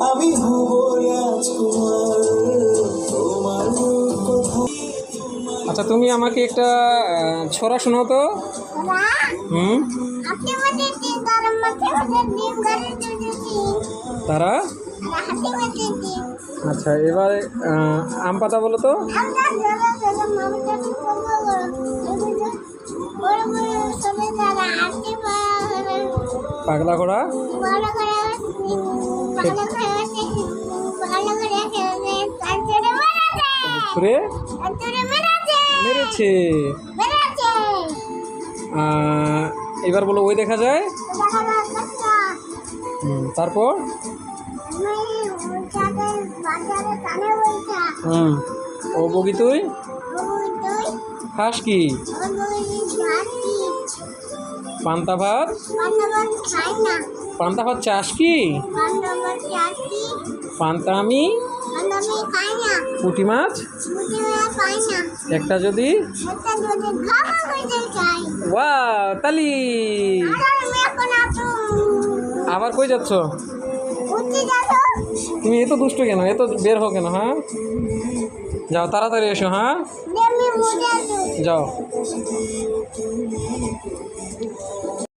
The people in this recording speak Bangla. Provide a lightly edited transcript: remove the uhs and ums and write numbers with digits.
আমি হব রাজকুমার তোমার কথা। আচ্ছা, তুমি আমাকে একটা ছড়া শোনাও তো। হুম। তারা। আচ্ছা, এবার আম পাতা বলো তো। পাগলা ঘোড়া ছুঁড়ে মেরেছে। এবার বলো ওই দেখা যায়। তারপর ও বগি তুই খাস কি? পান্তা ভাত। পান্তা ভাত চাস কি? পান্তা আমি পুঁটি মাছ একটা যদি। ওয়াও, তালি। আবার কই যাচ্ছ তুমি? এত দুষ্ট কেন? এত বের হও কেন? হ্যাঁ, যাও তাড়াতাড়ি এসো। হ্যাঁ, যাও।